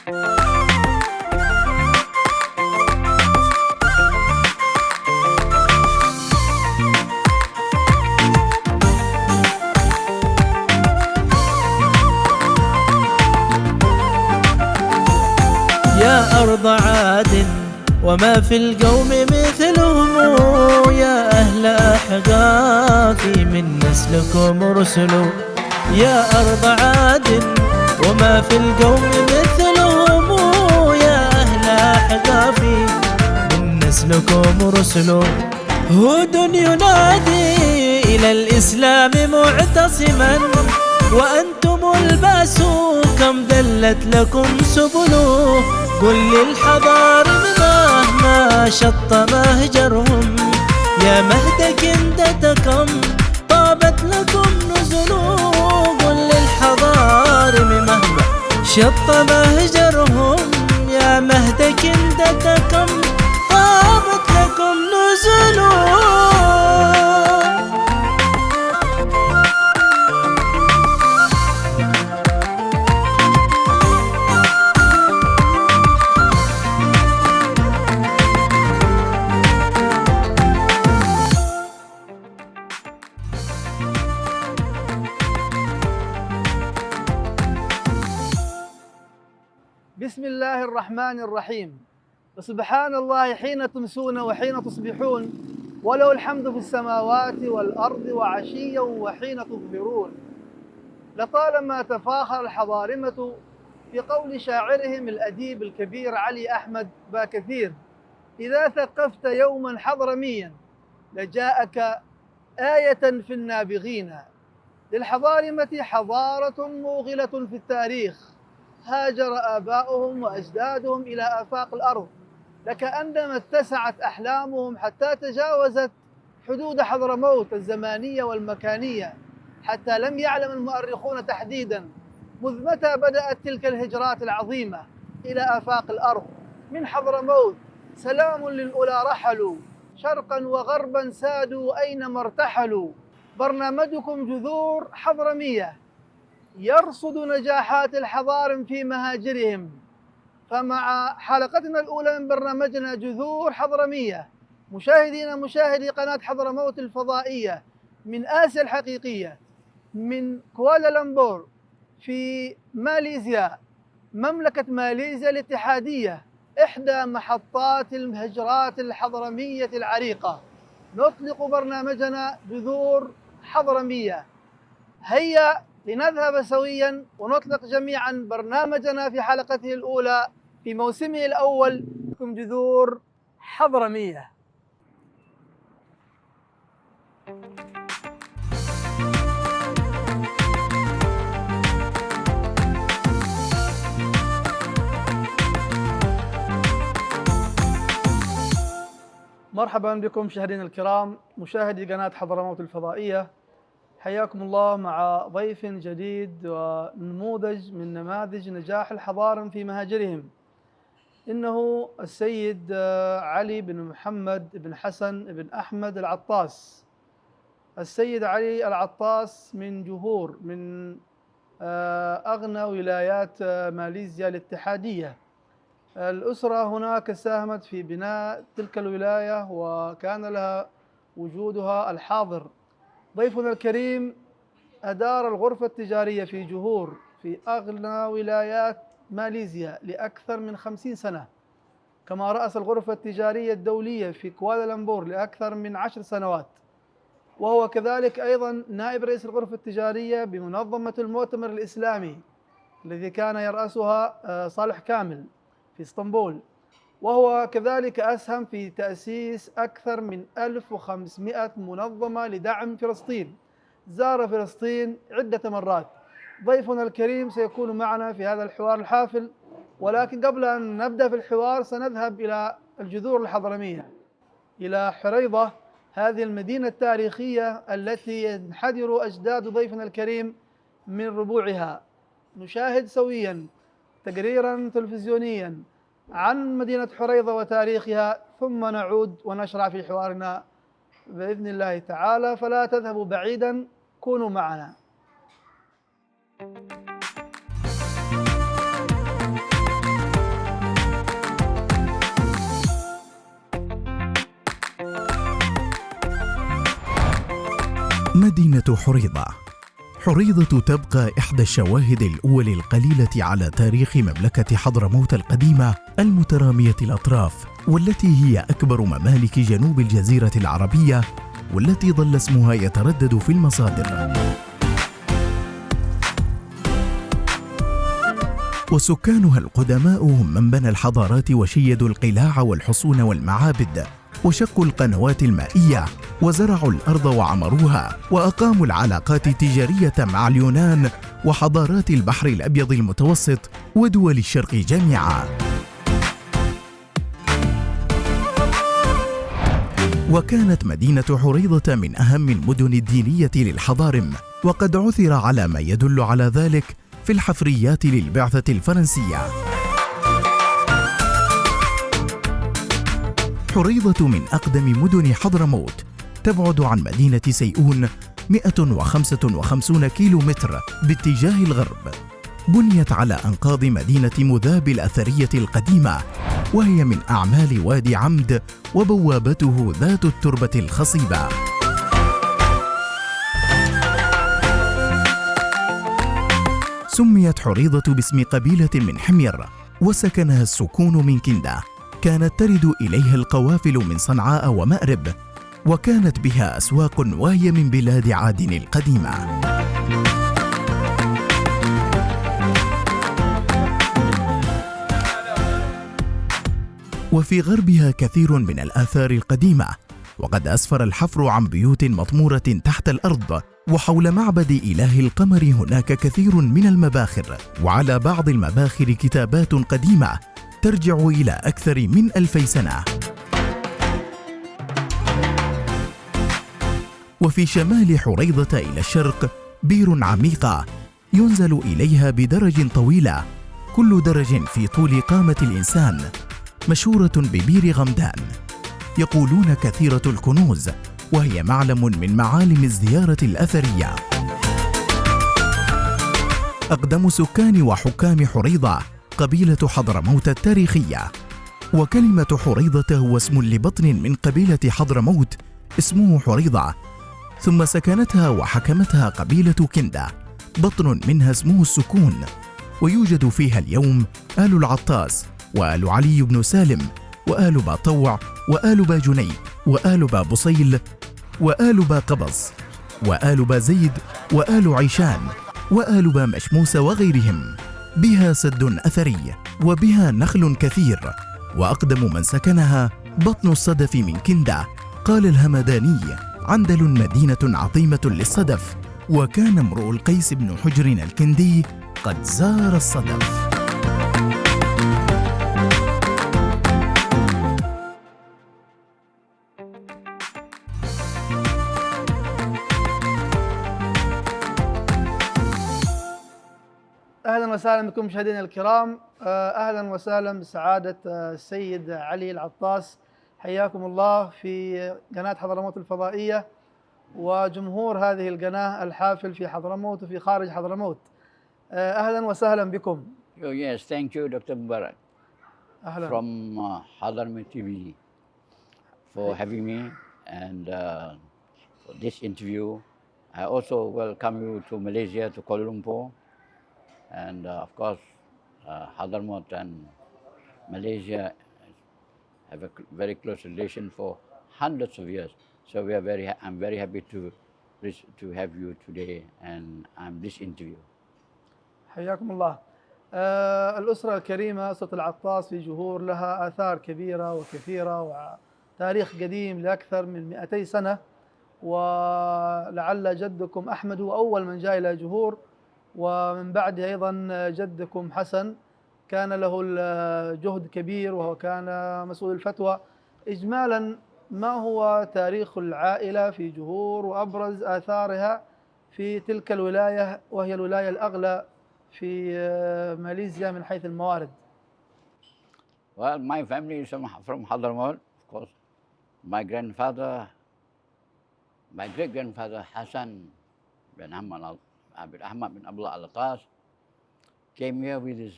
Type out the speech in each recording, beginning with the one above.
يا أرض عاد وما في القوم مثلهم، يا أهل أحقافي من نسلكم رسل. يا أرض عاد وما في القوم مثلهم، يا أهل أحقافي من نسلكم رسل. هود ينادي إلى الإسلام معتصما، وأنتم الباس كم دلت لكم سبله. قل للحضار مهما شط مهجرهم، يا مهد كندتكم طابت لكم نزله. قل للحضار مهما شط مهجرهم، يا مهد كندتكم طابت لكم نزله. بسم الله الرحمن الرحيم. وسبحان الله حين تمسون وحين تصبحون، وله الحمد في السماوات والأرض وعشيا وحين تظهرون. لطالما تفاخر الحضارمة في قول شاعرهم الأديب الكبير علي أحمد باكثير: إذا ثقفت يوما حضرميا لجاءك آية في النابغين. للحضارمة حضارة موغلة في التاريخ، هاجر آباؤهم وأجدادهم إلى آفاق الأرض، لكأنما اتسعت أحلامهم حتى تجاوزت حدود حضرموت الزمانية والمكانية، حتى لم يعلم المؤرخون تحديدا مذ متى بدأت تلك الهجرات العظيمة إلى آفاق الأرض. من حضرموت سلام للأولى رحلوا، شرقا وغربا سادوا أينما ارتحلوا. برنامجكم جذور حضرمية يرصد نجاحات الحضارم في مهاجرهم. فمع حلقتنا الأولى من برنامجنا جذور حضرمية، مشاهدي قناة حضرموت الفضائية من آسيا الحقيقية، من كوالالمبور في ماليزيا، مملكة ماليزيا الاتحادية، إحدى محطات الهجرات الحضرمية العريقة، نطلق برنامجنا جذور حضرمية. هيا لنذهب سويا ونطلق جميعا برنامجنا في حلقته الأولى في موسمه الأول لكم جذور حضرمية. مرحبا بكم مشاهدينا الكرام، مشاهدي قناة حضرموت الفضائية، حياكم الله مع ضيف جديد ونموذج من نماذج نجاح الحضارم في مهاجرهم. إنه السيد علي بن محمد بن حسن بن أحمد العطاس. السيد علي العطاس من جهور من أغنى ولايات ماليزيا الاتحادية. الأسرة هناك ساهمت في بناء تلك الولاية وكان لها وجودها الحاضر. ضيفنا الكريم أدار الغرفة التجارية في جهور في أغنى ولايات ماليزيا لأكثر من 50 سنة، كما رأس الغرفة التجارية الدولية في كوالالمبور لأكثر من 10 سنوات، وهو كذلك أيضا نائب رئيس الغرفة التجارية بمنظمة المؤتمر الإسلامي الذي كان يرأسها صالح كامل في اسطنبول، وهو كذلك أسهم في تأسيس أكثر من 1500 منظمة لدعم فلسطين. زار فلسطين عدة مرات. ضيفنا الكريم سيكون معنا في هذا الحوار الحافل، ولكن قبل أن نبدأ في الحوار سنذهب إلى الجذور الحضرمية، إلى حريضة، هذه المدينة التاريخية التي ينحدر أجداد ضيفنا الكريم من ربوعها. نشاهد سويا تقريرا تلفزيونيا عن مدينة حريضة وتاريخها، ثم نعود ونشرع في حوارنا بإذن الله تعالى، فلا تذهبوا بعيدا، كونوا معنا. مدينة حريضة. حريضة تبقى إحدى الشواهد الأول القليلة على تاريخ مملكة حضرموت القديمة المترامية الأطراف، والتي هي أكبر ممالك جنوب الجزيرة العربية، والتي ظل اسمها يتردد في المصادر. وسكانها القدماء هم من بنى الحضارات وشيدوا القلاع والحصون والمعابد، وشقوا القنوات المائية، وزرعوا الأرض وعمروها، وأقاموا العلاقات التجارية مع اليونان وحضارات البحر الأبيض المتوسط ودول الشرق جميعا. وكانت مدينة حريضة من أهم المدن الدينية للحضارم، وقد عثر على ما يدل على ذلك في الحفريات للبعثة الفرنسية. حريضة من أقدم مدن حضرموت، تبعد عن مدينة سيئون 155 كيلومتر باتجاه الغرب. بنيت على أنقاض مدينة مذاب الأثرية القديمة، وهي من أعمال وادي عمد، وبوابته ذات التربة الخصيبة. سميت حريضة باسم قبيلة من حمير، وسكنها السكون من كندة. كانت ترد إليها القوافل من صنعاء ومأرب، وكانت بها أسواق وهي من بلاد عادن القديمة. وفي غربها كثير من الآثار القديمة، وقد أسفر الحفر عن بيوت مطمورة تحت الأرض، وحول معبد إله القمر هناك كثير من المباخر، وعلى بعض المباخر كتابات قديمة ترجع إلى أكثر من 2000 سنة. وفي شمال حريضة إلى الشرق بير عميقة ينزل إليها بدرج طويلة، كل درج في طول قامة الإنسان، مشهورة ببير غمدان. يقولون كثيرة الكنوز، وهي معلم من معالم الزيارة الأثرية. أقدم سكان وحكام حريضة قبيلة حضرموت التاريخية. وكلمة حريضة هو اسم لبطن من قبيلة حضرموت اسمه حريضة، ثم سكنتها وحكمتها قبيلة كندة، بطن منها اسمه السكون. ويوجد فيها اليوم آل العطاس، وآل علي بن سالم، وآل باطوع، وآل باجني، وآل بابصيل، وآل باقبص، وآل بازيد، وآل عيشان، وآل بامشموس وغيرهم. بها سد أثري، وبها نخل كثير، وأقدم من سكنها بطن الصدف من كندة. قال الهمداني: عندل مدينة عظيمة للصدف، وكان امرؤ القيس بن حجر الكندي قد زار الصدف. أهلا وسهلا بكم مشاهدينا الكرام. أهلا وسهلا بسعادة السيد علي العطاس، حياكم الله في قناة حضرموت الفضائية وجمهور هذه القناة الحافل في حضرموت وفي خارج حضرموت. أهلا وسهلا بكم. Oh, yes, thank you, Dr. Mubarak, أهلا. from Hadrami TV for having me and for this interview. I also welcome you to Malaysia, to Kuala Lumpur, and of course, Hadramaut and Malaysia have a very close relation for hundreds of years. So I'm very happy to have you today and this interview. حياكم الله. الأسرة الكريمة، أسرة العطاس في جهور لها آثار كبيرة وكثيرة وتاريخ قديم لأكثر من 200 سنة، ولعل جدكم أحمد هو أول من جاء إلى جهور، ومن بعده أيضا جدكم حسن كان له الجهد كبير وهو كان مسؤول الفتوى. إجمالا ما هو تاريخ العائلة في جهور وأبرز آثارها في تلك الولاية، وهي الولاية الأغلى في ماليزيا من حيث الموارد؟ Well, my family is from Hadramaut, of course. My great-grandfather Hassan bin Ahmad bin Abdullah Al-Attas came here with his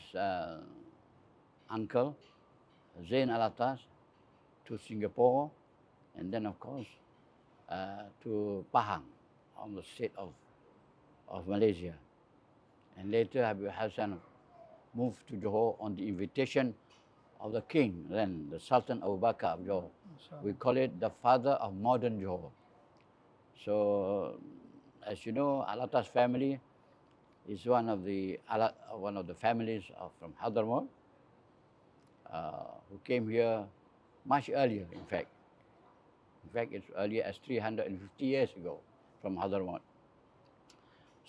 uncle Zain Al-Attas to Singapore, and then of course to Pahang, on the state of Malaysia. And later Habib Hassan moved to Johor on the invitation of the king, then the Sultan Abu Bakar of Johor. We call it the father of modern Johor. So, as you know, Alatas family is one of the families from Hadramaut who came here much earlier, in fact. In fact, it's earlier as 350 years ago from Hadramaut.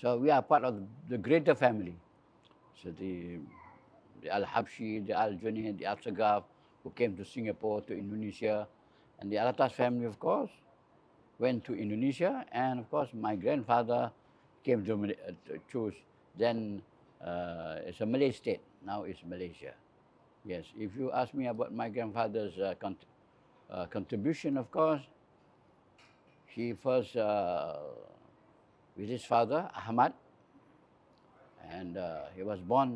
So we are part of the greater family. So the Al-Habshi, the Al-Junaid, the Al-Sagaf, who came to Singapore, to Indonesia, and the Alatas family, of course, went to Indonesia, and of course, my grandfather came to choose. Then it's a Malay state. Now it's Malaysia. Yes, if you ask me about my grandfather's contribution, of course, he first, with his father, Ahmad, and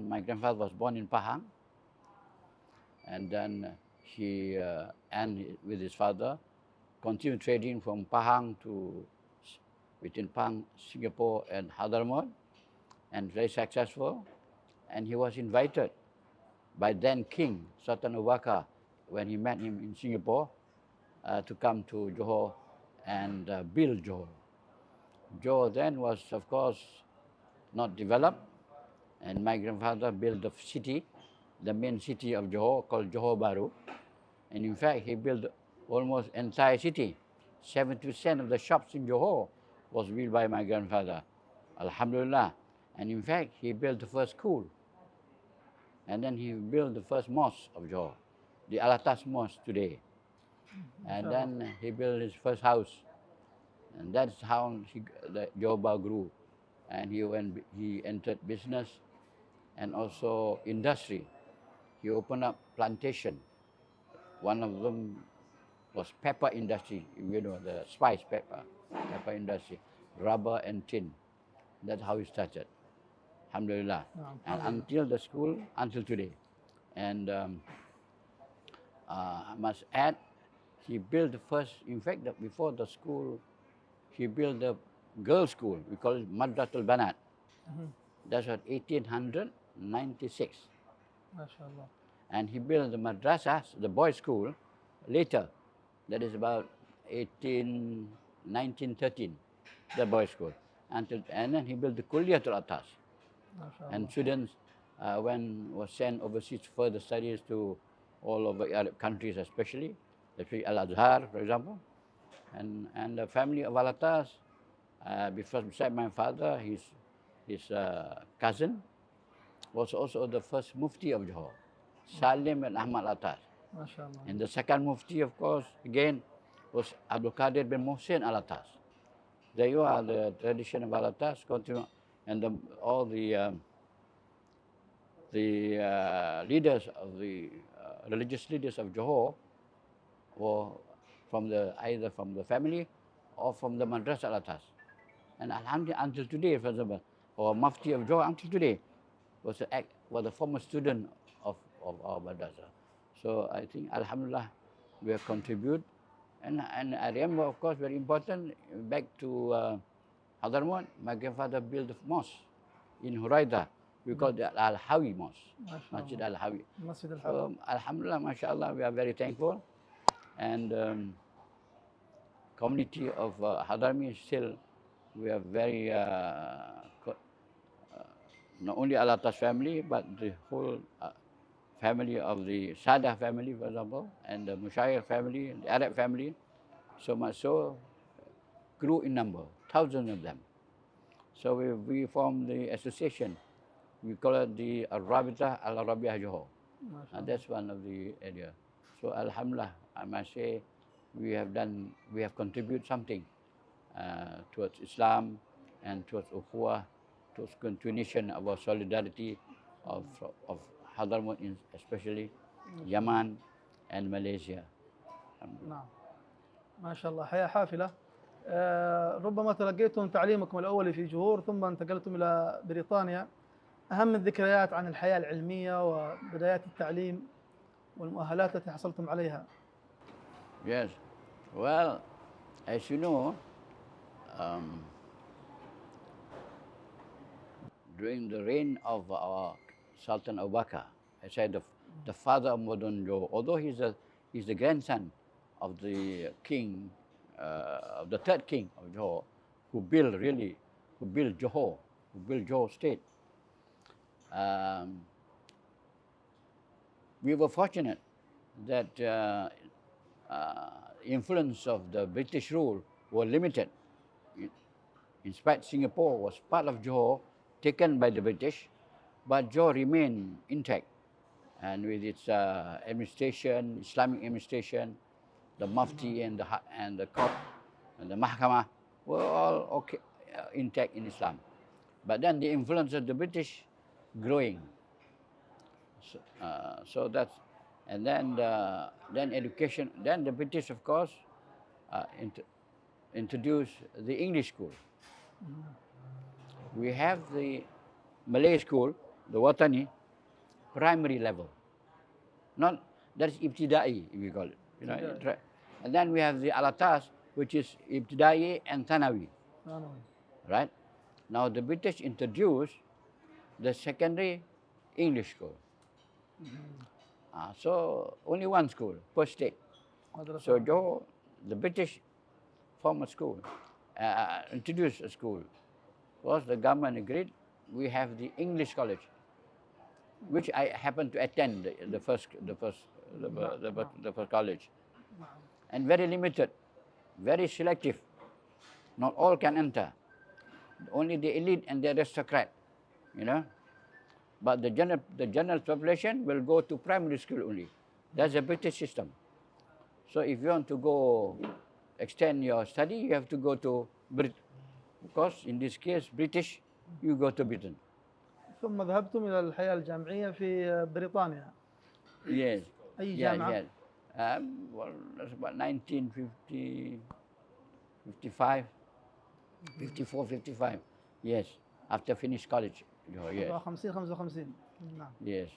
my grandfather was born in Pahang, and then he, and with his father, continued trading from Pahang between Pahang, Singapore, and Hadramaut, and very successful. And he was invited by then King Sultan Abu Bakar, when he met him in Singapore, to come to Johor and build Johor. Johor then was, of course, not developed, and my grandfather built the city, the main city of Johor, called Johor Baru. And in fact, he built almost entire city. 70% of the shops in Johor was built by my grandfather, Alhamdulillah. And in fact, he built the first school. And then he built the first mosque of Johor, the Alatas Mosque today. And then he built his first house. And that's how the Johor Baru grew. And he entered business and also industry. He opened up plantation. One of them was pepper industry, you know, the spice pepper industry, rubber and tin. That's how he started. Alhamdulillah. And until the school, until today. And I must add, he built the first, in fact, before the school, he built the girls' school. We call it Madrasatul Banat. That's what, 1896. MashaAllah. And he built the madrasas, the boys' school, later. That is about 1913, the boys' school. And then he built the Kulliyatul Atas. And students was sent overseas for further studies to all over Arab countries, especially Al-Azhar, for example. And the family of Alatas, beside my father, his cousin, was also the first mufti of Johor, Salim and Ahmad Alatas. And the second mufti, of course, again, was Abdul Qadir bin Mohsin Alatas. There you are, the tradition of Alatas continue, and all the leaders of the religious leaders of Johor were either from the family or from the Madrasa Alatas. And Alhamdulillah, until today, for example, or Mufti of Johor until today was a former student of our madrasa. So I think Alhamdulillah, we have contributed. And I remember, of course, very important, back to Hadramaut, my grandfather built a mosque in Huraida. We call it Al-Hawi Mosque, Masjid Al-Hawi. So Alhamdulillah, mashallah, we are very thankful. And community of Hadrami still, we are very, not only Alatas family, but the whole family of the Sadah family, for example, and the Mushayikh family, the Arab family, so much so, grew in number, thousands of them. So we formed the association. We call it the Rabita Al-Arabiah Johor. And that's one of the areas. So Alhamdulillah, I must say, we have contributed something towards Islam and towards Ukhuwah, towards continuation of our solidarity of Hadramaut, especially Yaman and Malaysia. نعم ما شاء الله. حياة حافلة. ربما تلقيتم تعليمكم الأولي في جهور ثم انتقلتم إلى بريطانيا. أهم الذكريات عن الحياة العلمية وبدايات التعليم والمؤهلات التي حصلتم عليها. Yes. Well, as you know, during the reign of our Sultan Abu Bakr, I said the father of modern Johor, although he's the grandson of the king, of the third king of Johor, who built Johor, who built Johor state. We were fortunate that influence of the British rule were limited. In spite, Singapore was part of Johor, taken by the British, but Johor remained intact. And with its administration, Islamic administration, the Mufti and the court and the Mahkamah were all okay, intact in Islam. But then the influence of the British growing. So that's, and then education. Then the British, of course, introduced the English school. We have the Malay school, the Watani, primary level. Not that is ibtidai, if you call it. You know, yeah. And then we have the Alatas, which is ibtidai and Thanawi. Right? Now the British introduced the secondary English school. So only one school per state. So Johor, the British formed a school, introduced a school. Because the government agreed, we have the English college, which I happened to attend the first college, and very limited, very selective. Not all can enter. Only the elite and the aristocrat, you know. But the general population will go to primary school only. That's a British system. So if you want to go extend your study, you have to go to Britain. Because in this case, British, you go to Britain. ثم ذهبتم إلى الحياة الجامعية في بريطانيا. Yes. أي جامعة؟ Yes. Well, that's about 1950, 55, 54, 55. Yes, after finished college. Yes. 50 55. نعم. Yes.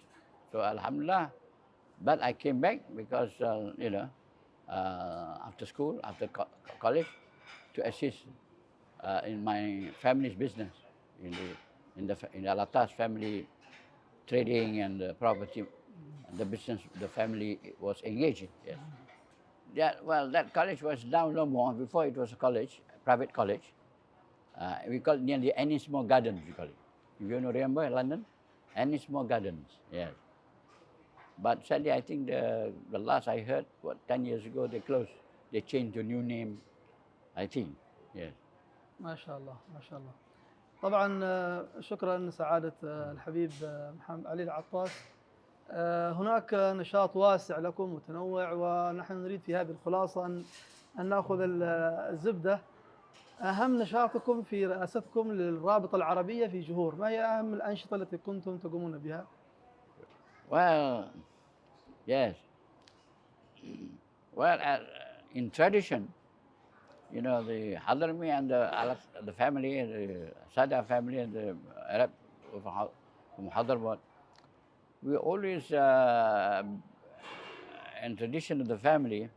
So Alhamdulillah, but I came back because you know, after school, after college, to assist in my family's business, in the Alatas family trading and the property, the business the family was engaged in. Yes. That college was now no more. Before it was a college, a private college. We call it nearly Ennismore Gardens. We call it. If you remember London, Ennismore Gardens. Yes. But sadly, I think the last I heard, 10 years ago, they closed. They changed to new name, I think. Yes. ما شاء الله ما شاء الله. طبعا شكرا سعادة الحبيب محمد علي العطاس. هناك نشاط واسع لكم متنوع، ونحن نريد في هذه الخلاصة أن نأخذ الزبدة. أهم نشاطكم في رئاستكم للرابطة العربية في جهور، ما هي أهم الأنشطة التي كنتم تقومون بها؟ Well, yes. Well, in tradition, you know, the Hadrami and the family, the Sada family and the Arab from Hyderabad, we always, in tradition of the family,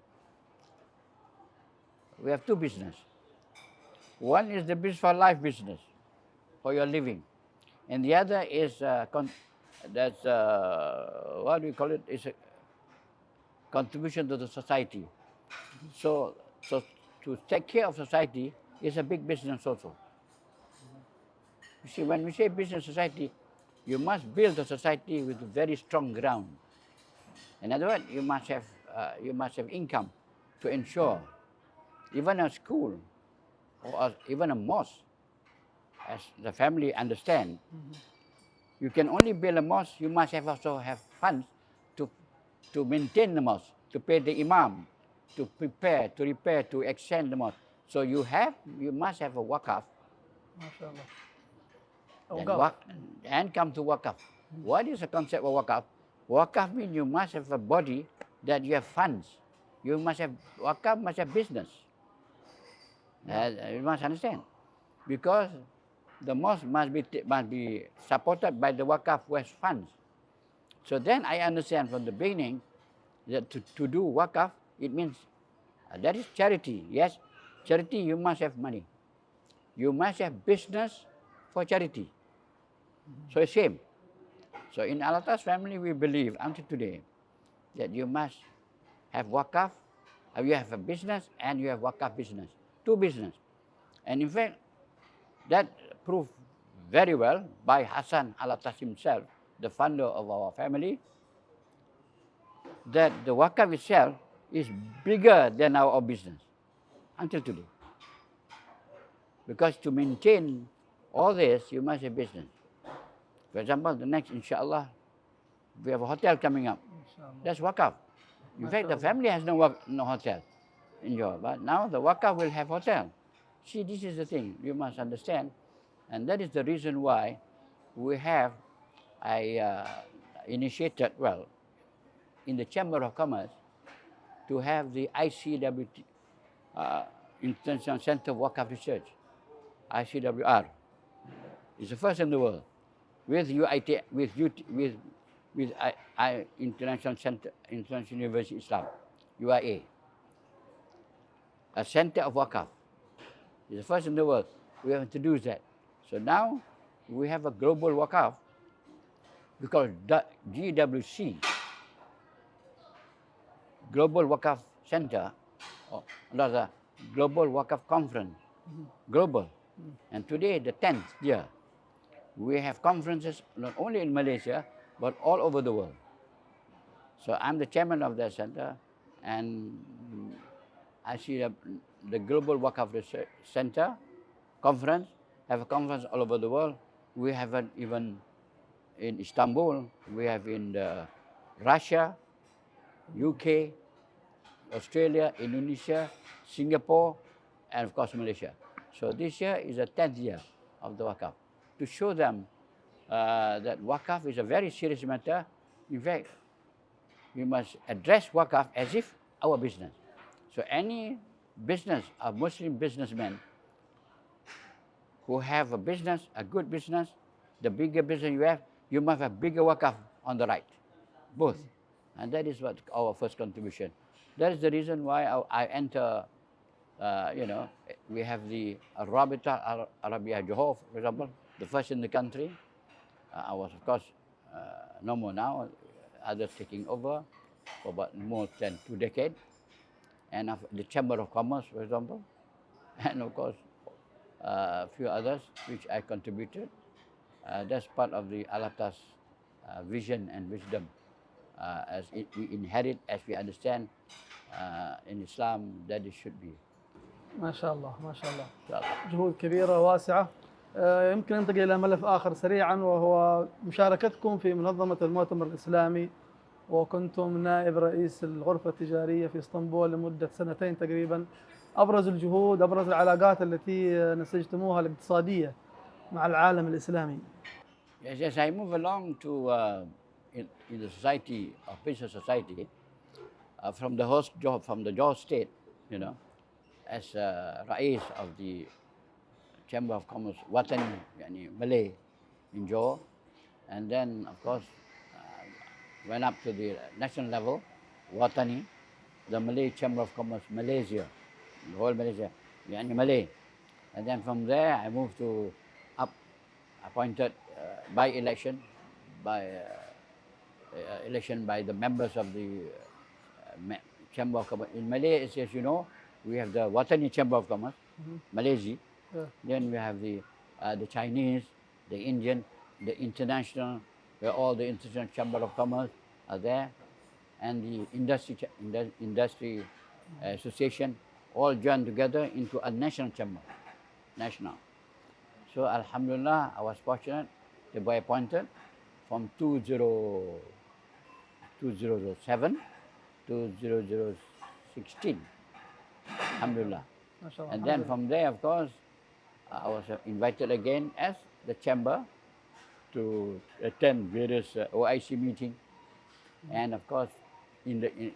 we have two business. One is the business for life business, for your living. And the other is, that's, what do we call it, is a contribution to the society. So to take care of society is a big business also. You see, when we say business society, you must build a society with very strong ground. In other words, you must have income to ensure even a school or even a mosque, as the family understand. You can only build a mosque, you must also have funds to maintain the mosque, to pay the imam, to prepare, to repair, to extend the mosque. So you must have a waqaf. And come to waqaf. What is the concept of waqaf? Waqaf means you must have a body that you have funds. You must have, waqaf must have business. You must understand. Because the mosque must be supported by the waqaf who has funds. So then I understand from the beginning that to do waqaf, it means that is charity. Yes, charity, you must have money. You must have business for charity. So it's same. So in Alatas family, we believe until today that you must have wakaf, you have a business and you have wakaf business, two business. And in fact, that proved very well by Hassan Alatas himself, the founder of our family, that the wakaf itself is bigger than our business until today. Because to maintain all this, you must have business. For example, the next, inshallah, we have a hotel coming up. That's wakaf. In fact, the family has no hotel in Johor, but now the wakaf will have hotel. See, this is the thing you must understand, and that is the reason why I initiated, well, in the Chamber of Commerce, to have the ICWT, International Center of Wakaf Research, ICWR. It's the first in the world, with UIT, with International Center, International University Islam, UIA, a center of wakaf. It's the first in the world. We have introduced that. So now we have a global wakaf because the GWC, Global Wakaf Center, or rather Global Wakaf Conference, global. And today, the 10th year, we have conferences not only in Malaysia, but all over the world. So I'm the chairman of that center, and I see the Global Wakaf Research Center conference, have a conference all over the world. We have it even in Istanbul, we have in Russia, UK, Australia, Indonesia, Singapore, and of course Malaysia. So this year is the 10th year of the wakaf, to show them that wakaf is a very serious matter. In fact, we must address wakaf as if our business. So any business, a Muslim businessman who have a business, a good business, the bigger business you have, you must have bigger wakaf on the right, both. And that is what our first contribution. That is the reason why I enter, we have the Rabita Arabia Johor, for example, the first in the country. I was, of course, no more now, others taking over for about more than 2 decades. And the Chamber of Commerce, for example, and of course, a few others which I contributed. That's part of the Alatas vision and wisdom as we inherit, as we understand in Islam that it should be. ما شاء الله ما شاء الله. إن شاء الله. جهود كبيرة واسعة. يمكن ننتقل إلى ملف آخر سريعا، وهو مشاركتكم في منظمة المؤتمر الإسلامي، وكنتم نائب رئيس الغرفة التجارية في اسطنبول لمدة 2 تقريبا. أبرز الجهود، أبرز العلاقات التي نسجتموها الاقتصادية مع العالم الإسلامي. Yes, I move along to in the society, of business society, from the host job, from the Johor state, as Rais of the Chamber of Commerce, Watani, Malay in Johor, and then of course went up to the national level, Watani, the Malay Chamber of Commerce, Malaysia, the whole Malaysia, Malay, and then from there I moved to appointed by election, election by the members of the Chamber of Commerce. In Malay, as you know, we have the Watani Chamber of Commerce, Malaysia. Then we have the Chinese, the Indian, the international, where all the international Chamber of Commerce are there, and the industry association, all joined together into a national chamber, national. So Alhamdulillah, I was fortunate to be appointed from 2007 to 2016. Alhamdulillah. And then from there, of course, I was invited again as the chamber to attend various OIC meetings, and of course, in the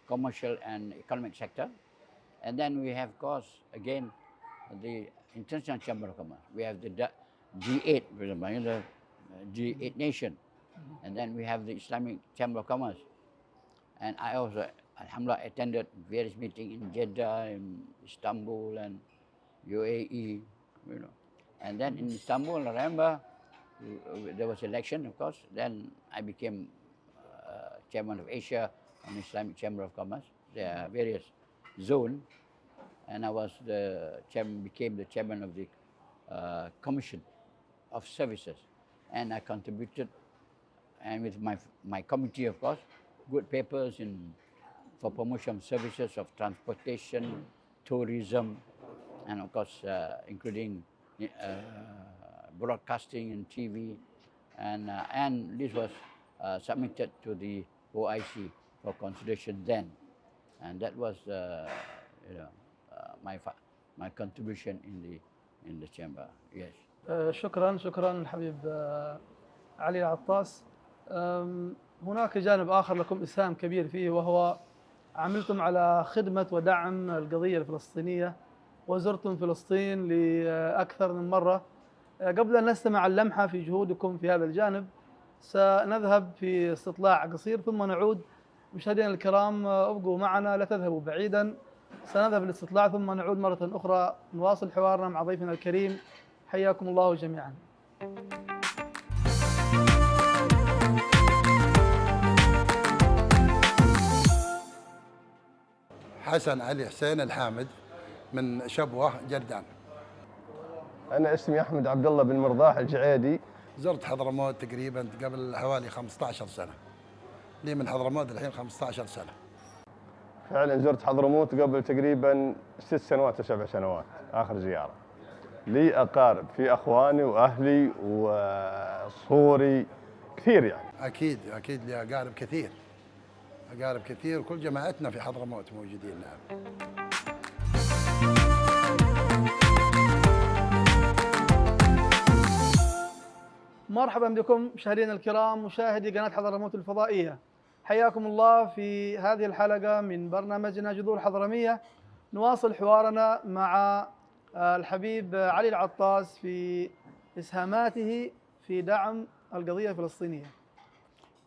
commercial and economic sector. And then we have, of course, again, the International Chamber of Commerce. We have the G8, for example, the G8 nation. And then we have the Islamic Chamber of Commerce. And I also, alhamdulillah, attended various meetings in Jeddah, in Istanbul, and UAE, And then in Istanbul, I remember there was election, of course. Then I became chairman of Asia and Islamic Chamber of Commerce. There are various zones, and I was became the chairman of the Commission of Services, and I contributed, and with my committee, of course, good papers for promotion of services of transportation, tourism, and of course including broadcasting and TV, and this was submitted to the OIC for consideration then, and that was my contribution in the chamber. Yes. شكرا الحبيب علي العطاس. هناك جانب آخر لكم إسهام كبير فيه، وهو عملتم على خدمة ودعم القضية الفلسطينية، وزرتم فلسطين لأكثر من مرة. قبل أن نستمع اللمحة في جهودكم في هذا الجانب، سنذهب في استطلاع قصير ثم نعود. مشاهدينا الكرام ابقوا معنا، لا تذهبوا بعيدا. سنذهب للاستطلاع ثم نعود مرة أخرى نواصل حوارنا مع ضيفنا الكريم. حياكم الله جميعا. حسن علي حسين الحامد من شبوة جردان. أنا اسمي أحمد عبد الله بن مرضاح الجعيدي. زرت حضرموت تقريبا قبل حوالي 15 سنة. لي من حضرموت الحين 15 سنة. فعلا زرت حضرموت قبل تقريبا 6 سنوات أو 7 سنوات آخر زيارة. لي أقارب في أخواني وأهلي وصوري كثير يعني. أكيد لي أقارب كثير. أقارب كثير وكل جماعتنا في حضرموت موجودين. نعم. مرحبا بكم مشاهدينا الكرام، مشاهدي قناة حضرموت الفضائية. حياكم الله في هذه الحلقة من برنامجنا جذور حضرمية. نواصل حوارنا مع الحبيب علي العطاس في إسهاماته في دعم القضية الفلسطينية.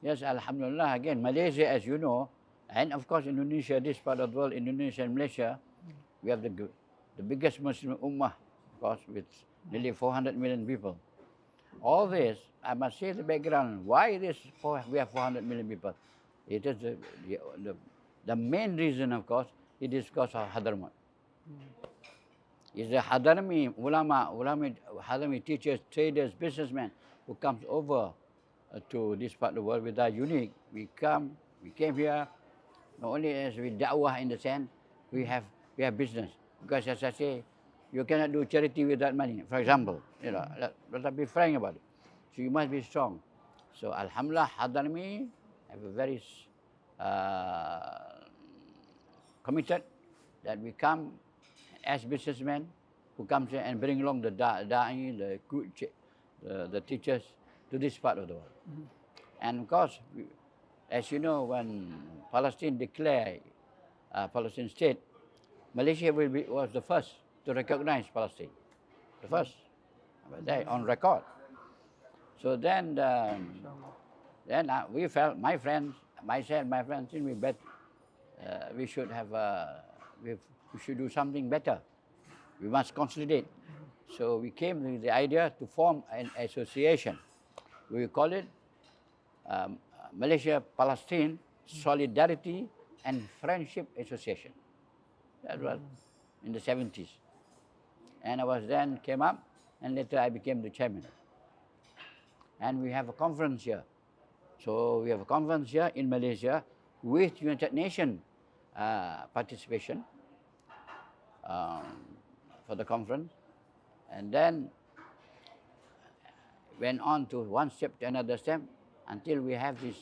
Yes, Alhamdulillah. Again, Malaysia, as you know, and of course Indonesia, this part of the world, Indonesia and Malaysia, we have the biggest Muslim ummah, of course, with nearly 400 million people. All this, I must say the background, why we have 400 million people. It is the main reason, of course, it is because of Hadramaut. It's the Hadrami ulama, Hadrami teachers, traders, businessmen who comes over to this part of the world. With our unique. We came here not only as with da'wah in the sense, we have business. Because as I say, you cannot do charity without money. For example, let's be frank about it. So you must be strong. So Alhamdulillah, Hadrami have a very committed that we come as businessmen who comes here and bring along the da'i, the teachers to this part of the world. Mm-hmm. And of course, as you know, when Palestine declared Palestine state, Malaysia was the first to recognize Palestine, the first, on record. So then we felt, myself, my friends, we should have, we should do something better. We must consolidate. So we came with the idea to form an association. We call it Malaysia-Palestine Solidarity and Friendship Association. That was in the 70s. And I was then came up, and later I became the chairman. And we have a conference here. So we have a conference here in Malaysia with United Nations participation for the conference. And then went on to one step to another step until we have this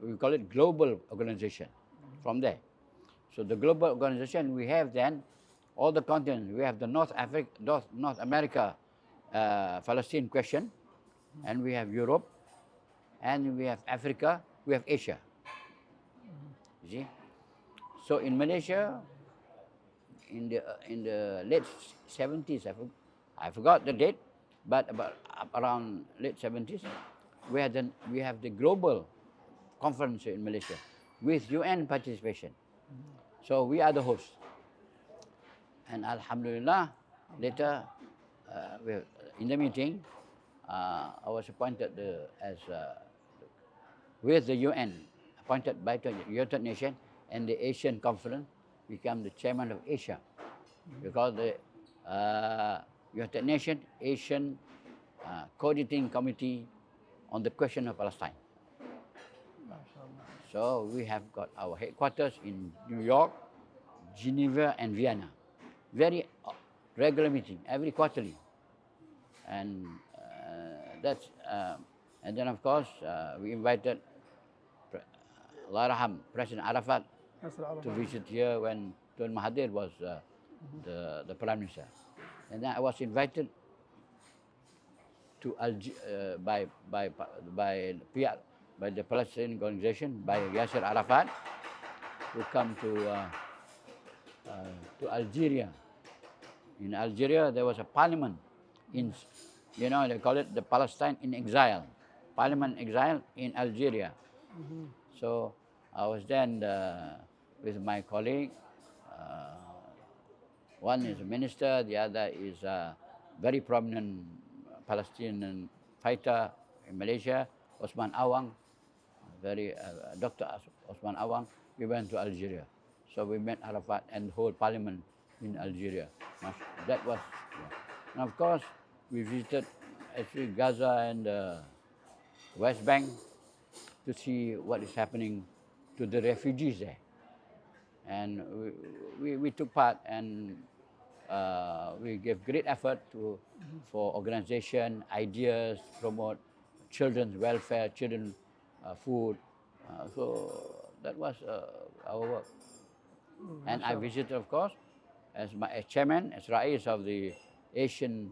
we call it global organization from there. So the global organization, we have then all the continents. We have the North America Palestine question, and we have Europe, and we have Africa, we have Asia. You see? So in Malaysia, in the late 70s, I forgot the date, but about around late 70s, we have the global conference in Malaysia with UN participation. So we are the host. And Alhamdulillah, later in the meeting, I was appointed with the UN, appointed by the United Nations and the Asian Conference, become the chairman of Asia, because the United Nations Asian Coordinating Committee on the question of Palestine. So we have got our headquarters in New York, Geneva, and Vienna. Very regular meeting, every quarterly, and that's. And then of course we invited Allah Raham, President Arafat, to visit here when Tun Mahathir was the Prime Minister. And then I was invited to by the Palestinian organization, by Yasser Arafat, to come to Algeria. In Algeria, there was a parliament they call it the Palestine in exile, parliament exile in Algeria. So I was then with my colleague. One is a minister, the other is a very prominent Palestinian fighter in Malaysia, Osman Awang, Dr. Osman Awang. We went to Algeria. So we met Arafat and the whole parliament in Algeria. That was, and of course, we visited actually Gaza and West Bank to see what is happening to the refugees there. And we took part, and we gave great effort for organization, ideas, promote children's welfare, children food. So that was our work. And I visited, of course, as chairman, as Rais of the Asian,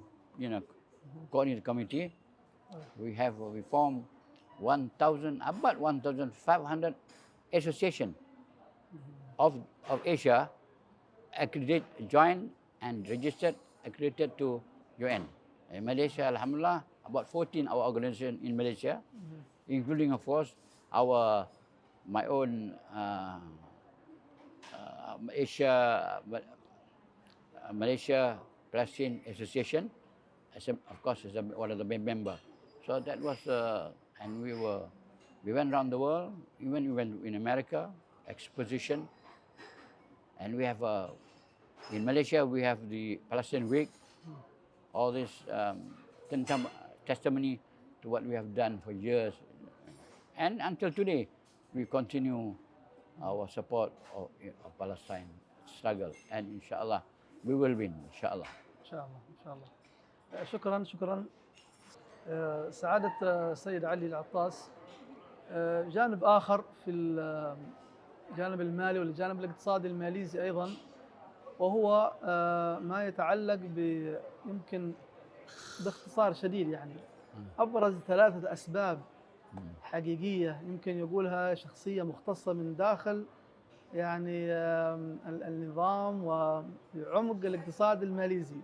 Coordinating Committee. We formed about 1,500 associations of Asia, joined and registered, accredited to UN. In Malaysia, Alhamdulillah, about 14 our organization in Malaysia, including, of course, my own Malaysia Palestine Association, of course, as one of the main members. So that was, and we went around the world. Even we went in America, exposition, and we have in Malaysia we have the Palestine Week. All this testimony to what we have done for years, and until today, we continue our support of Palestine struggle, and inshallah we will win, inshallah. inshallah. شكرا. سعادة السيد علي العطاس، جانب آخر في الجانب المالي والجانب الاقتصادي الماليزي أيضا، وهو ما يتعلق يمكن باختصار شديد يعني أبرز 3 أسباب حقيقية يمكن يقولها شخصية مختصة من داخل يعني النظام وعمق الاقتصاد الماليزي.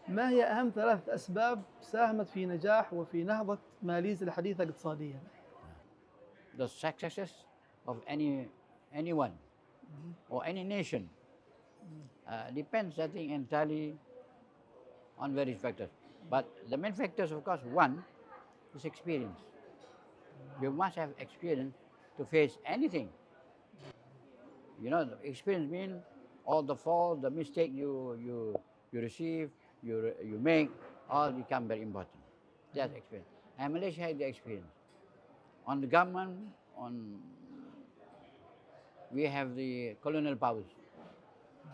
ما هي أهم 3 أسباب ساهمت في نجاح وفي نهضة ماليزيا الحديثة اقتصاديا؟ The successes of anyone or any nation depends, I think, entirely on various factors. But the main factors, of course, one is experience. You must have experience to face anything. The experience means all the fault, the mistake you receive, you make, all become very important. That's experience. And Malaysia had the experience. On the government, we have the colonial powers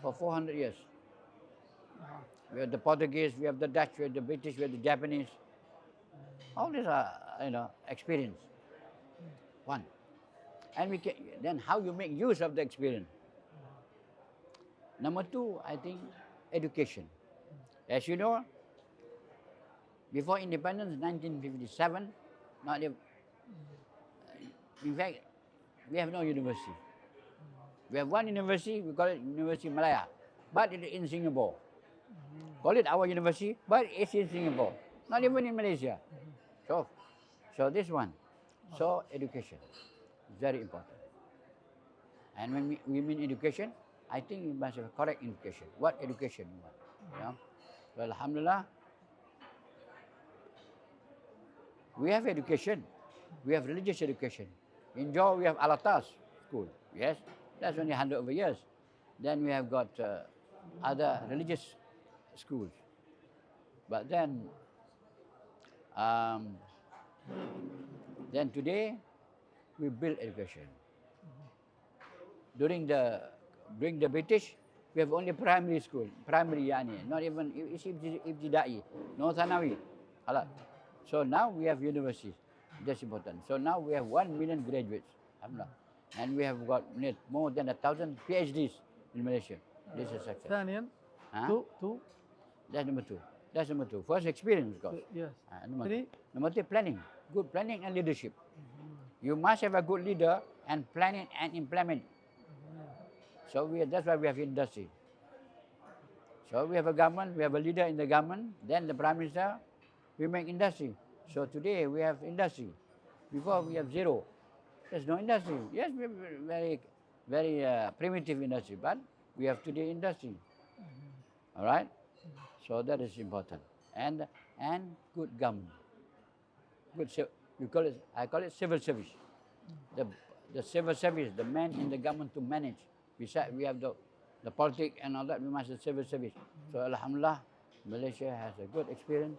for 400 years. We have the Portuguese, we have the Dutch, we have the British, we have the Japanese. All these are, experience. One. And then how you make use of the experience. Number 2, I think, education. As you know, before independence, 1957, in fact, we have no university. We have one university, we call it University Malaya, but it's in Singapore. Call it our university, but it's in Singapore, not even in Malaysia. So this one, education is very important. And when we mean education, I think you must have a correct education. What education you want? You know? Well, alhamdulillah, we have education. We have religious education. In Johor, we have Alatas school. Yes, that's only 100 over years. Then we have got other religious schools. But then today, we build education. During the British, we have only primary school, primary yani, not even ibtidai, no thanawi. So now we have universities. That's important. So now we have 1 million graduates, alhamdulillah, and we have got more than 1,000 PhDs in Malaysia. This is success. ثانيا two. That's number two. That's number two. First, experience, of course. Yes. Number three, planning. Good planning and leadership. You must have a good leader and plan it and implement. So that's why we have industry. So we have a government, we have a leader in the government, then the Prime Minister, we make industry. So today we have industry. Before we have zero. There's no industry. Yes, we have very, very primitive industry, but we have today industry. All right? So that is important. And good government. I call it civil service. The civil service, the man in the government to manage. Besides, we have the politics and all that, we must have civil service. So alhamdulillah, Malaysia has a good experience,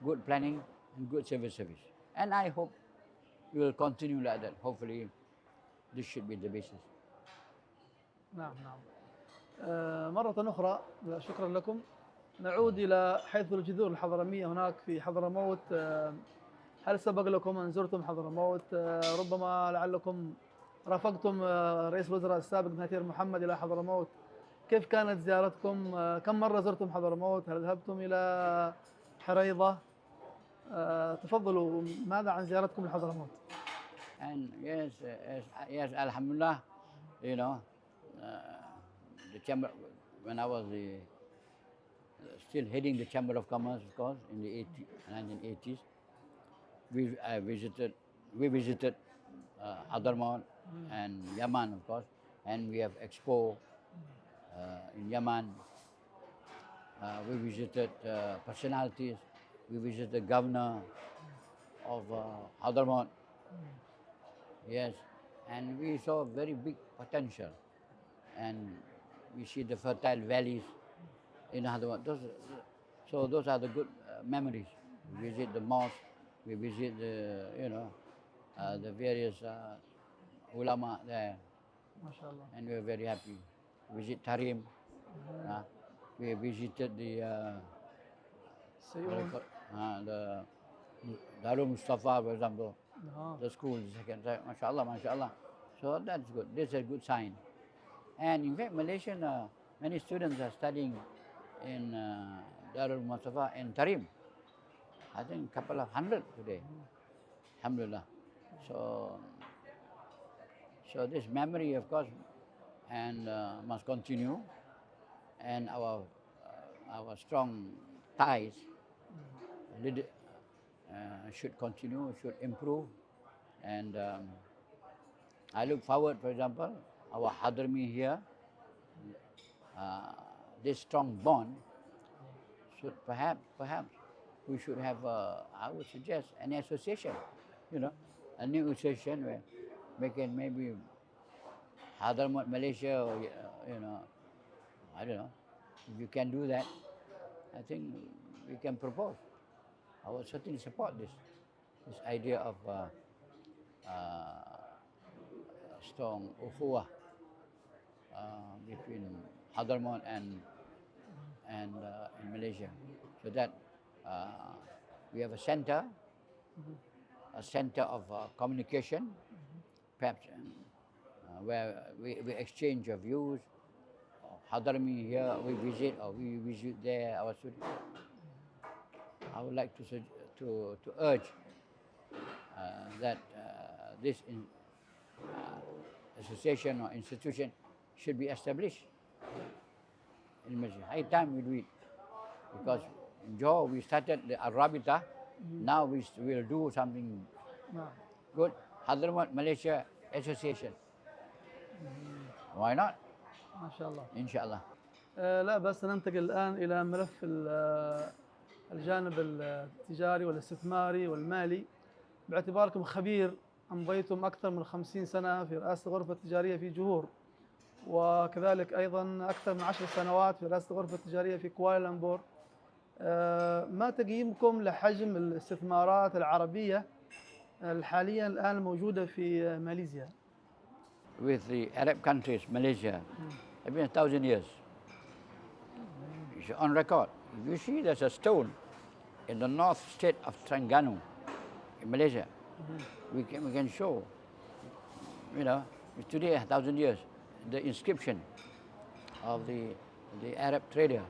good planning, and good civil service. And I hope we will continue like that. Hopefully, this should be the basis. نعم. مرة أخرى شكرا لكم. نعود إلى حيث الجذور الحضرمية هناك في حضرموت. هل سبق لكم أن زرتم حضرموت؟ ربما لعلكم رافقتم رئيس الوزراء السابق مهاتير محمد إلى حضرموت. كيف كانت زيارتكم؟ كم مرة زرتم حضرموت؟ هل ذهبتم إلى حريضة؟ تفضلوا، ماذا عن زيارتكم لحضرموت؟ And yes, alhamdulillah, you know, the chamber, when I was still heading the Chamber of Commerce, of course, in the 1980s, we visited Hadramaut and Yaman, of course, and we have expo in Yaman. We visited personalities. We visited the governor of Hadramaut. Yes, and we saw very big potential, and we see the fertile valleys in Hadramaut. Those are the good memories. We visit the mosque. We visit the various ulama there, and we were very happy. We visit Tarim. We visited the Darul Mustafa, for example, the school, mashallah. So that's good. This is a good sign. And in fact, Malaysian, many students are studying in Darul Mustafa and Tarim. I think a couple of hundred today. Alhamdulillah. So this memory, of course, and must continue, and our strong ties should continue, should improve, and I look forward, for example, our Hadrami here, this strong bond should perhaps we should have, I would suggest, an association, a new association where we can maybe Hadramaut, Malaysia, or, I don't know. If you can do that, I think we can propose. I would certainly support this idea of strong ukhuwah between Hadramaut and in Malaysia, so that we have a center of communication, perhaps where we exchange of views. Hadrami here, we visit, or we visit there, our students. I would like to urge that this association or institution should be established in Malaysia. High time we do it, because in Johor we started the Arabita. Now we will do something good. Hadramaut Malaysia Association. Why not? ما شاء الله. inshallah. لا بس ننتقل الآن إلى ملف الجانب التجاري والاستثماري والمالي. باعتباركم خبير، أمضيتم أكثر من 50 سنة في رئاسة الغرفة التجارية في جهور، وكذلك أيضا أكثر من 10 سنوات في رئاسة الغرفة التجارية في كوالالمبور. ما تقييمكم لحجم الاستثمارات العربية حاليا الآن موجودة في ماليزيا؟ With the Arab countries, Malaysia, have been 1,000 years. It's on record. If you see there's a stone in the north state of Terengganu, in Malaysia, we can show, it's today 1,000 years, the inscription of the Arab trader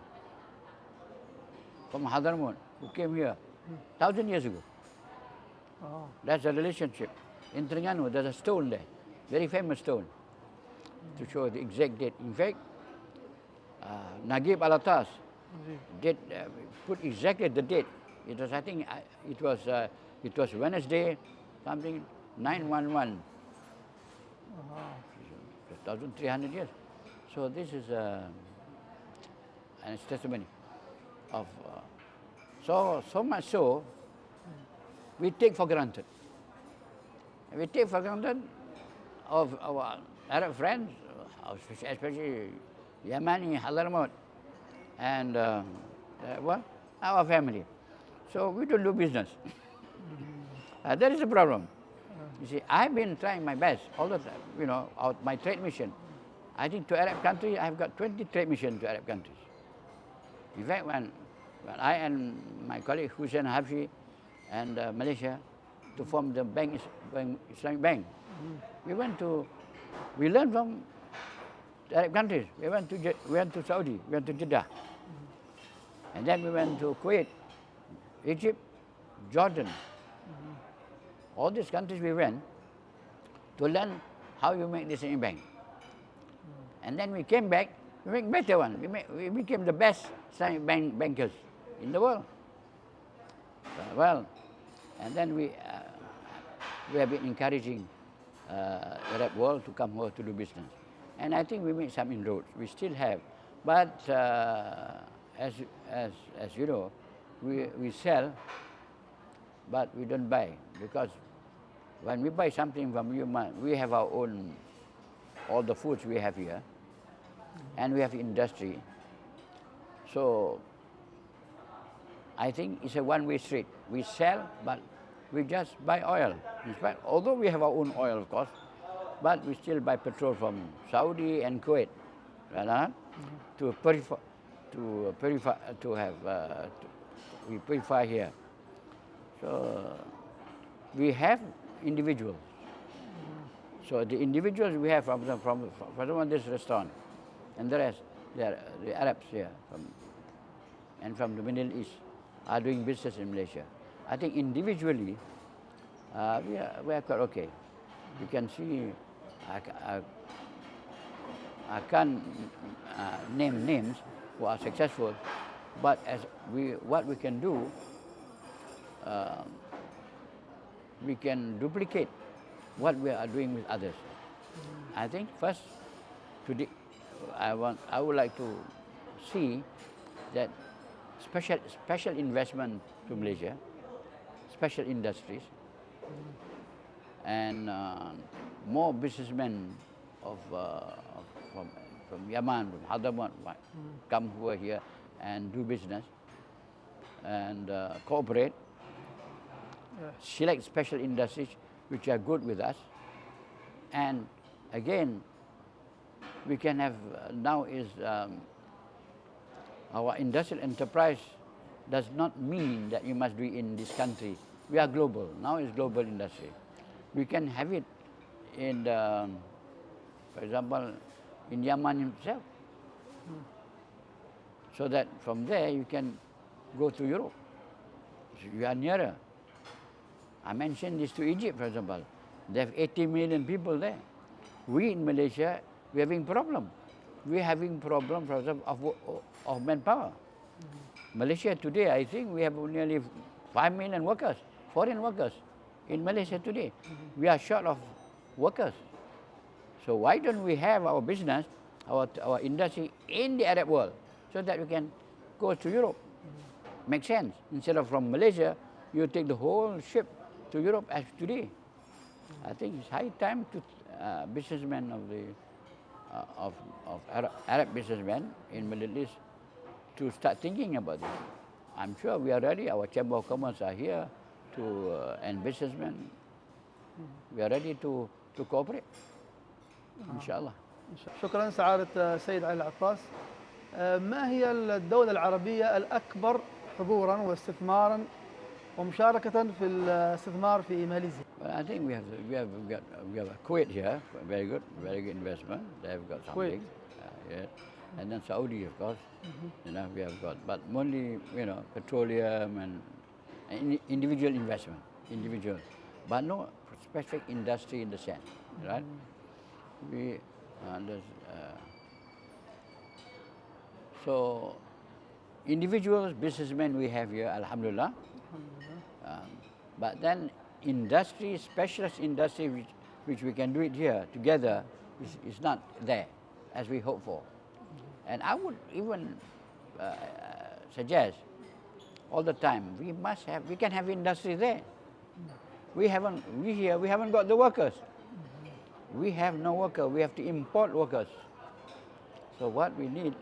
from Hadrami who came here 1,000 years ago. Oh. That's a relationship. In Terengganu, there's a stone there, very famous stone, to show the exact date. In fact, Nagib Alatas did put exactly the date. It was, I think, it was Wednesday, something 911. 1,300 years. So this is a testimony of so much so we take for granted. We take for granted of our Arab friends, especially Yemeni, Hadramaut, and our family. So we don't do business. That is the problem. You see, I've been trying my best all the time, my trade mission. I think to Arab countries, I've got 20 trade missions to Arab countries. In fact, when I and my colleague Hussein Habshi and Malaysia to form the Islamic Bank, we learned from the Arab countries. We went to Saudi, we went to Jeddah. And then we went to Kuwait, Egypt, Jordan. All these countries we went to learn how you make this Islamic Bank. And then we came back, we make better one. We became the best Islamic bankers in the world. And then we have been encouraging the Arab world to come here to do business. And I think we made some inroads. We still have. But as you know, we sell, but we don't buy. Because when we buy something from you, we have our own, all the foods we have here, and we have industry. So I think it's a one-way street. We sell, but we just buy oil. In fact, although we have our own oil, of course, but we still buy petrol from Saudi and Kuwait, we purify here. So we have individuals. So the individuals we have from this restaurant, and the rest, they are the Arabs here and from the Middle East are doing business in Malaysia. I think individually we are quite okay. You can see I can't name names who are successful, but what we can do, we can duplicate what we are doing with others. I think first, I would like to see that special investment to Malaysia, special industries, and more businessmen from Yemen, from Hadramaut, come over here and do business and cooperate. Select special industries which are good with us, and again we can have now is our industrial enterprise does not mean that you must be in this country. We are global. Now it's global industry. We can have it in for example, in Yemen itself. So that from there you can go to Europe. So you are nearer. I mentioned this to Egypt, for example. They have 80 million people there. We in Malaysia, we're having problem. We're having problem, for example, of manpower. Malaysia today, I think we have nearly 5 million workers, foreign workers in Malaysia today. We are short of workers. So why don't we have our business our industry in the Arab world, so that we can go to Europe. Makes sense. Instead of from Malaysia, you take the whole ship to Europe as today. I think it's high time to businessmen of the Arab businessmen in Middle East to start thinking about this. I'm sure we are ready. Our Chamber of Commerce are here to and businessmen. We are ready to cooperate. Inshallah. شكرا سعادة السيد علي العطاس. ما هي الدولة العربية الأكبر حضورا واستثمارا ومشاركة في الاستثمار في ماليزيا؟ Well, I think we have Kuwait here, very good investment. They have got something. Yeah. And then Saudi, of course. You know, we have got, but mainly, you know, petroleum and individual investment, individual, but no specific industry in the sense, right? So individuals, businessmen we have here, alhamdulillah. But then industry, specialist industry, which we can do it here together, is not there as we hope for. And I would even suggest all the time we can have industry there. We haven't got the workers. We have no worker. We have to import workers. So what we need,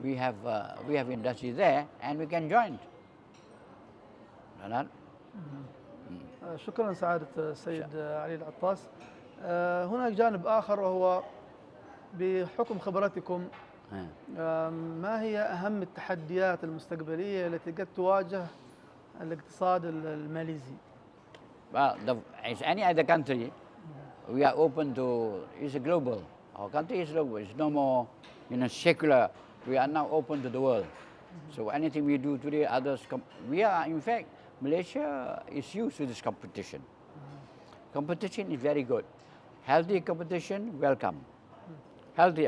we have industry there, and we can join. شكرا سعادة السيد علي العطاس. هناك جانب آخر وهو بحكم خبرتكم ما هي أهم التحديات المستقبلية التي قد تواجه الاقتصاد الماليزي؟ Well, as any other country, we are open to. It's a global. Our country is global. It's no more, secular. We are now open to the world. So anything we do today, others we are. In fact, Malaysia is used to this competition. Competition is very good. Healthy competition, welcome. Healthy.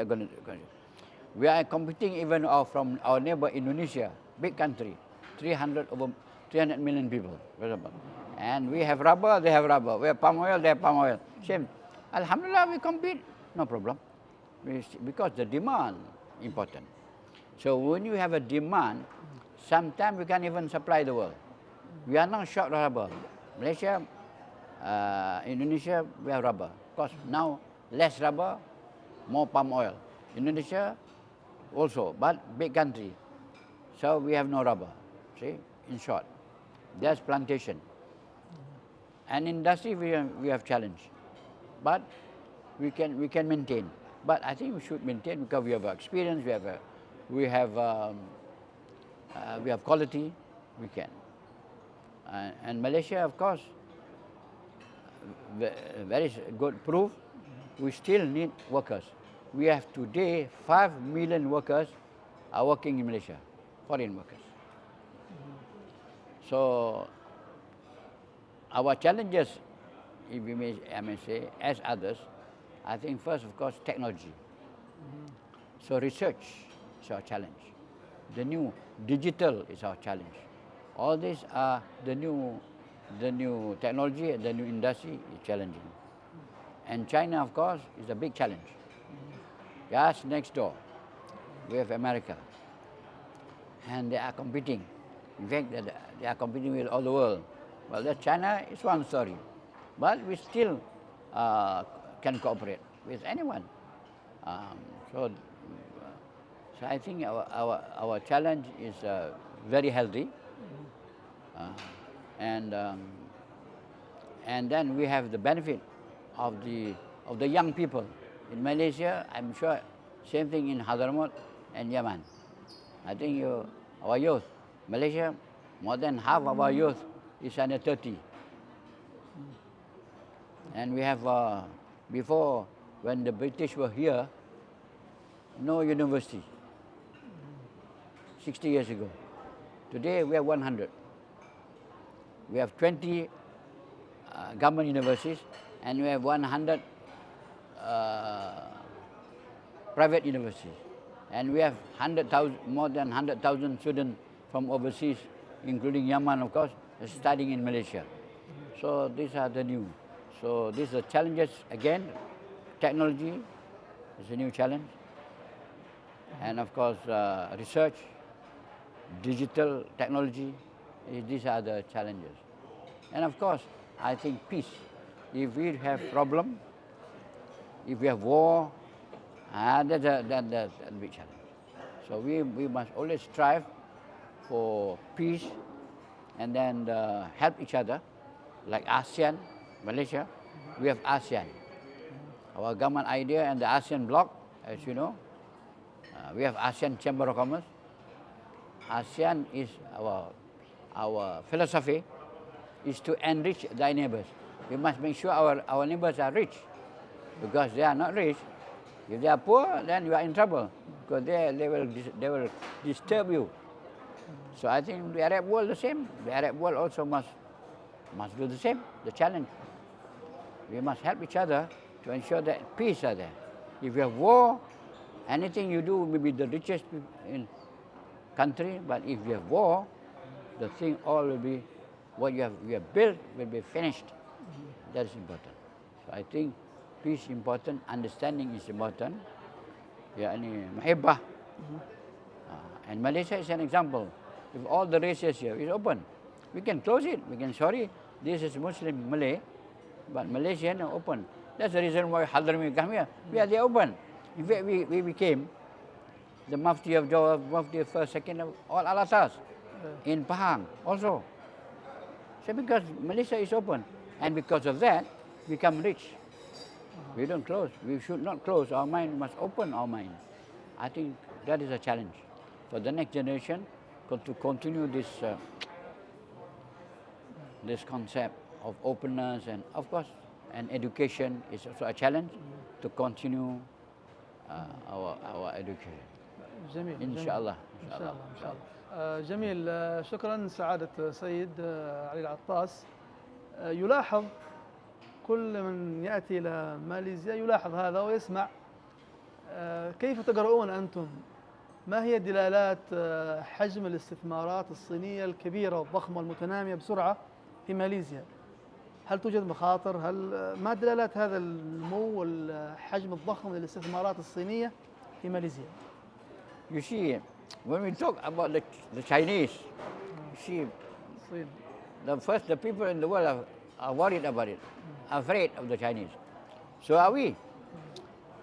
We are competing even from our neighbor Indonesia, big country, 300 million people. And we have rubber, they have rubber. We have palm oil, they have palm oil. Same. Alhamdulillah, we compete, no problem. Because the demand important. So when you have a demand, sometimes we can't even supply the world. We are not short rubber. Malaysia, Indonesia, we have rubber. Of course, now less rubber, more palm oil. Indonesia also, but big country. So we have no rubber. See, in short, there's plantation. And industry we have challenge, but we can maintain. But I think we should maintain because we have experience, we have quality, we can. And Malaysia, of course, very good proof. We still need workers. We have today 5 million workers are working in Malaysia, foreign workers. So our challenges, if I may say, as others, I think first, of course, technology. So research is our challenge. The new digital is our challenge. All these are the new technology and the new industry is challenging. And China, of course, is a big challenge. Just next door, we have America. And they are competing. In fact, they are competing with all the world. Well, that China is one story. But we still can cooperate with anyone. So I think our challenge is very healthy. And then we have the benefit of the young people. In Malaysia, I'm sure, same thing in Hadrami and Yemen. I think our youth, Malaysia, more than half of our youth is under 30. And we have, before, when the British were here, no university, 60 years ago. Today we have 100. We have 20 government universities, and we have 100 private universities. And we have more than 100,000 students from overseas, including Yemen, of course, studying in Malaysia. So these are the new. So these are challenges, again, technology, is a new challenge. And of course, research, digital technology, these are the challenges. And of course, I think peace. If we have problem, if we have war, that's a big challenge. So we must always strive for peace and then help each other. Like ASEAN, Malaysia, we have ASEAN. Our government idea and the ASEAN bloc, as you know, we have ASEAN Chamber of Commerce. ASEAN is our philosophy is to enrich thy neighbors. We must make sure our neighbors are rich, because they are not rich. If they are poor, then you are in trouble, because they will disturb you. So I think the Arab world the same. The Arab world also must do the same. The challenge. We must help each other to ensure that peace are there. If you have war, anything you do may be the richest in country, but if you have war, the thing all will be, what you have built will be finished. That is important. So I think peace is important, understanding is important. Yani mahibbah. And Malaysia is an example. If all the races here is open, we can close it. We can, sorry, this is Muslim Malay, but Malaysian are open. That's the reason why Hadrami come here. We are there open. In fact, we became the Mufti of Johor, Mufti of first, second, all Al-Azhar in Pahang also. So because Malaysia is open, and because of that, we become rich. We don't close. We should not close our mind. We must open our mind. I think that is a challenge for the next generation to continue this this concept of openness, and of course, and education is also a challenge to continue our education. جميل. إن شاء الله. إن شاء الله. إن شاء الله. جميل. شكرا سعادة سيد علي العطاس. يلاحظ كل من يأتي إلى ماليزيا يلاحظ هذا ويسمع. كيف تقرؤون أنتم؟ ما هي دلالات حجم الاستثمارات الصينية الكبيرة والضخمة المتنامية بسرعة في ماليزيا؟ هل توجد مخاطر؟ ما دلالات هذا النمو والحجم الضخم للاستثمارات الصينية في ماليزيا؟ You see, when we talk about the Chinese, you see, the people in the world are worried about it, afraid of the Chinese. So are we.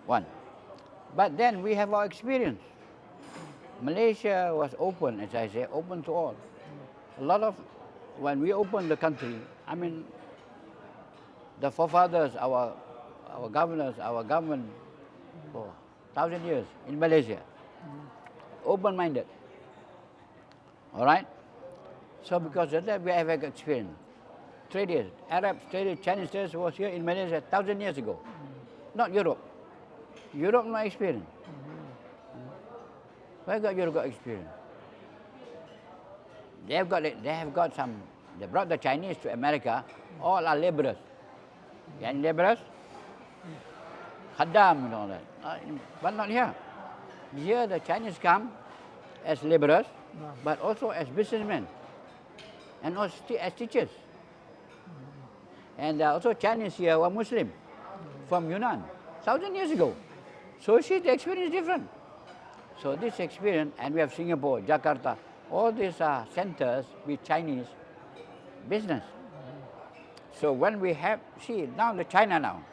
One. But then we have our experience. Malaysia was open, as I say, open to all. A lot of, when we opened the country, I mean, the forefathers, our governors, our government, for 1,000 years in Malaysia, open-minded. All right? So because of that, we have experience. Traders, Arabs, traders, Chinese traders was here in Malaysia 1,000 years ago. Not Europe. Europe no experience. Why got Europe got experience? They have got some. They brought the Chinese to America. All are laborers. And laborers, Khaddam and all that. But not here. Here the Chinese come as laborers, but also as businessmen, and also as teachers. And also Chinese here were Muslim from Yunnan 1,000 years ago. So see, the experience is different. So this experience, and we have Singapore, Jakarta, all these are centers with Chinese business. So when we have, see, now the China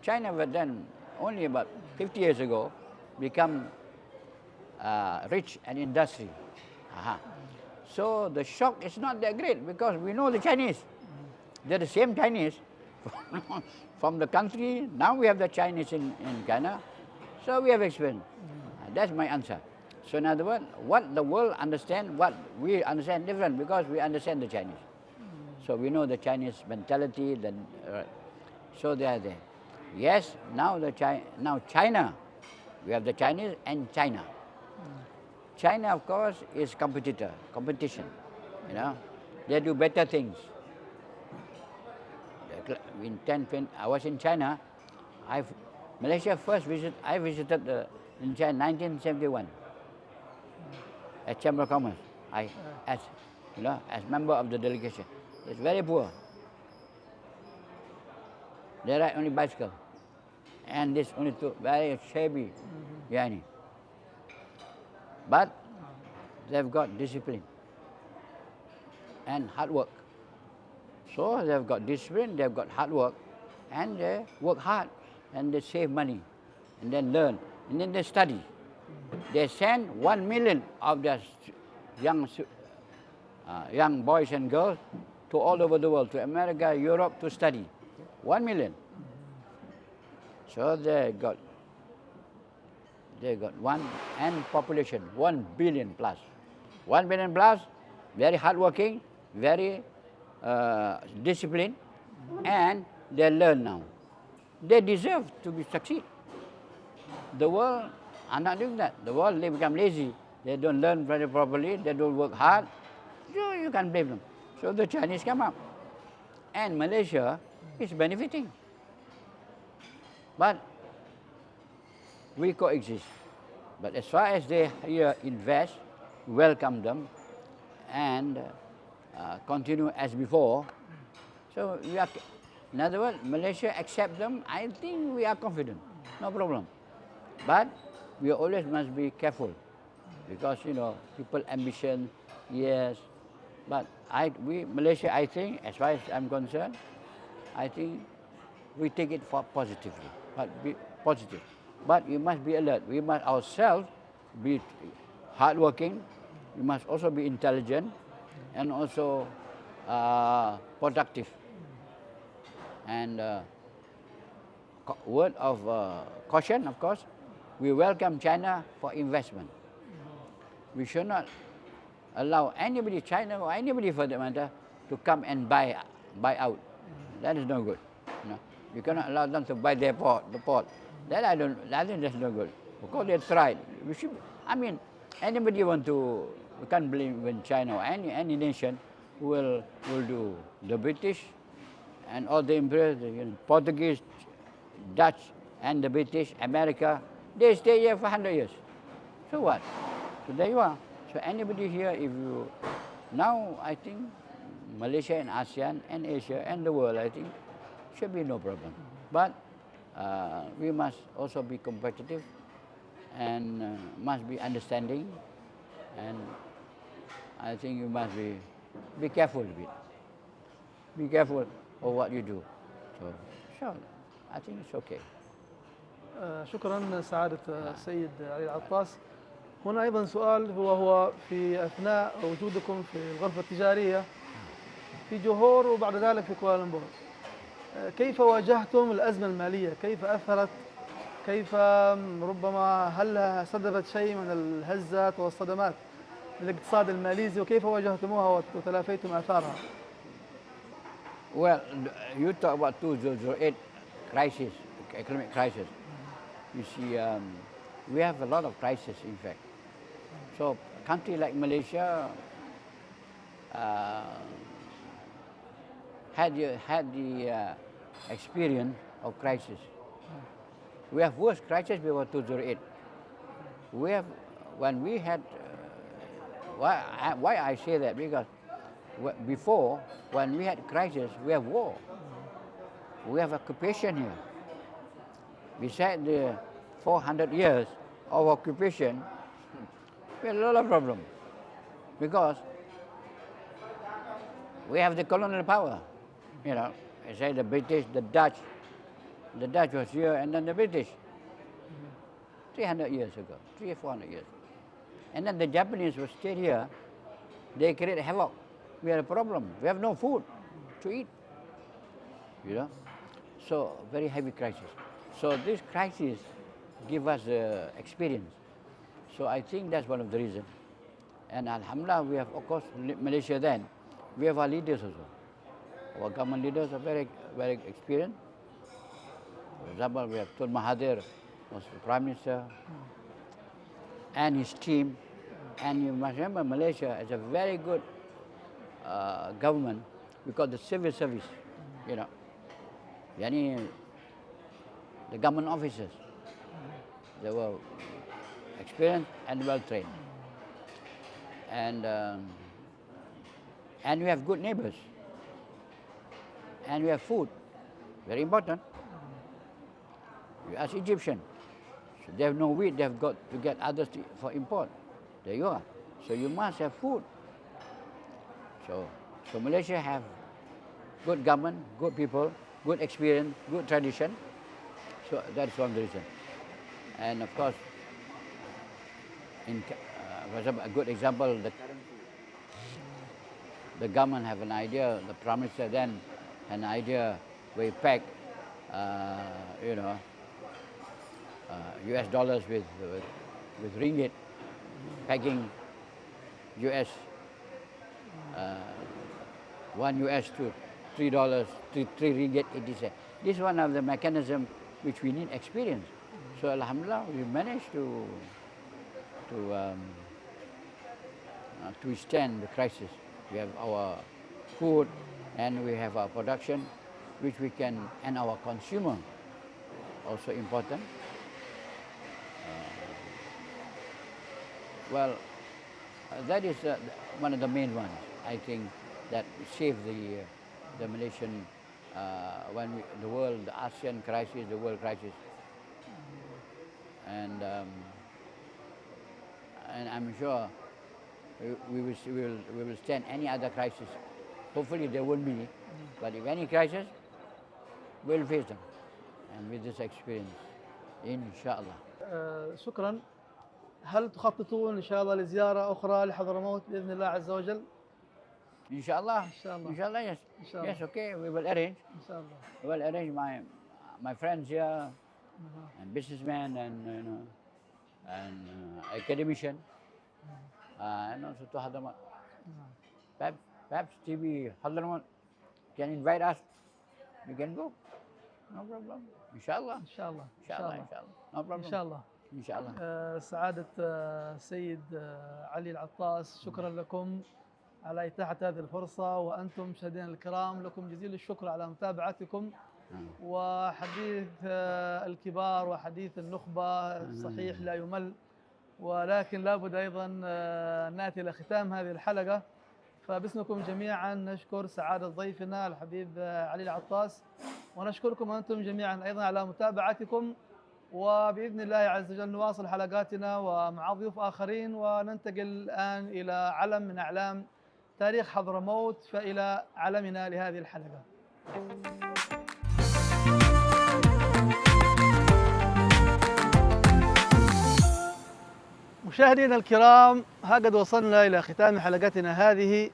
was then only about 50 years ago, become rich and industry. So the shock is not that great because we know the Chinese. They're the same Chinese from the country. Now we have the Chinese in China. So we have experience. That's my answer. So in other words, what the world understands, what we understand different because we understand the Chinese. So we know the Chinese mentality. So they are there. Yes, now China, we have the Chinese and China. China, of course, is competition. You know, they do better things. I was in China. Malaysia first visit. I visited in China 1971 at Chamber of Commerce. As member of the delegation. It's very poor. They ride only bicycle. and this only two very shabby, yani. But they've got discipline and hard work. So they've got discipline, they've got hard work, and they work hard, and they save money, and then learn, and then they study. They send 1 million of their young boys and girls to all over the world, to America, Europe, to study. 1 million. So they got one, and population 1 billion plus. 1 billion plus, very hardworking, very disciplined, and they learn now. They deserve to be succeed. The world are not doing that. The world, they become lazy. They don't learn very properly. They don't work hard. So you can't blame them. So the Chinese come up, and Malaysia is benefiting. But we coexist. But as far as they here invest, welcome them, and continue as before. So we are, in other words, Malaysia accept them. I think we are confident, no problem. But we always must be careful, because people ambition, yes. But Malaysia, I think, as far as I'm concerned, I think we take it for positively, but be positive. But we must be alert. We must ourselves be hardworking. We must also be intelligent, and also productive. And word of caution, of course, we welcome China for investment. We should not allow anybody, China or anybody for that matter, to come and buy out. That is no good. You cannot allow them to buy the port. That I think that's no good. Of course they tried. We should. I mean, anybody we can't blame when China or any nation will do. The British and all the imperials, Portuguese, Dutch, and the British, America, they stay here for 100 years. So what? So there you are. So anybody here, now I think Malaysia and ASEAN and Asia and the world, I think, should be no problem. But we must also be competitive, and must be understanding, and I think you must be careful a bit. Be careful of what you do. So sure, I think it's okay. شكرا سعادة السيد علي العطاس. هنا أيضا سؤال هو في أثناء وجودكم في الغرفة التجارية في جوهور وبعد ذلك في كوالالمبور، كيف واجهتم الأزمة المالية؟ كيف أثرت؟ كيف ربما هل سببت شيء من الهزات والصدمات للاقتصاد الماليزي، وكيف واجهتموها وتلافيتم آثارها؟ Well, you talk about 2008 crisis, economic crisis. You see, we have a lot of crises, in fact. So, a country like Malaysia had the experience of crisis. We have worse crisis before 2008. When we had, why I say that, because before, when we had crisis, we have war. We have occupation here. Besides the 400 years of occupation, we had a lot of problems. Because we have the colonial power. I say the British, the Dutch. The Dutch was here, and then the British. 300 years ago, 300 or 400 years. And then the Japanese were stayed here. They created havoc. We had a problem. We have no food to eat. So very heavy crisis. So this crisis give us experience. So I think that's one of the reasons. And alhamdulillah, we have, of course, Malaysia then, we have our leaders also. Our government leaders are very, very experienced. For example, we have Tun Mahathir, was the Prime Minister, and his team. And you must remember, Malaysia is a very good government because the civil service, Yani, the government officers, they were experienced and well trained. And we have good neighbors. And we have food, very important. You ask Egyptian. So they have no wheat, they have got to get others for import. There you are. So you must have food. So Malaysia have good government, good people, good experience, good tradition. So that's one reason. And of course, for example, a good example, the government have an idea, the Prime Minister then an idea where he pack, US dollars with ringgit, packing US, 1 US to $3, 3 ringgit 80 cents. This is one of the mechanisms which we need experience. So Alhamdulillah, we managed to withstand the crisis. We have our food and we have our production, which we can, and our consumer, also important. That is one of the main ones. I think that saved the Malaysian the world, the ASEAN crisis, the world crisis, and I'm sure we will stand any other crisis. Hopefully there won't be, but if any crisis, we'll face them, and with this experience, inshallah. شكرا. هل تخططون إن شاء الله لزيارة أخرى لحضرموت بإذن الله عز وجل؟ Inshallah. إن شاء الله. Inshallah, yes. إن شاء الله. Yes, okay. We will arrange. إن شاء الله. We will arrange my friends here, and businessmen, and academician, and also to Hadramaut. Perhaps TV Hadramaut can invite us. We can go. No problem. Inshallah. إن شاء الله. Inshallah. No problem. إن شاء الله. Inshallah. سعادة السيد علي العطاس، شكرا لكم على إتاحة هذه الفرصة، وأنتم مشاهدينا الكرام لكم جزيل الشكر على متابعتكم. وحديث الكبار وحديث النخبة صحيح لا يمل، ولكن لابد أيضا نأتي إلى ختام هذه الحلقة. فباسمكم جميعا نشكر سعادة ضيفنا الحبيب علي العطاس، ونشكركم أنتم جميعا أيضا على متابعتكم. وبإذن الله عز وجل نواصل حلقاتنا ومع ضيوف آخرين، وننتقل الآن إلى علم من أعلام تاريخ حضرموت، فإلى علمنا لهذه الحلقة. مشاهدينا الكرام، ها قد وصلنا إلى ختام حلقتنا هذه،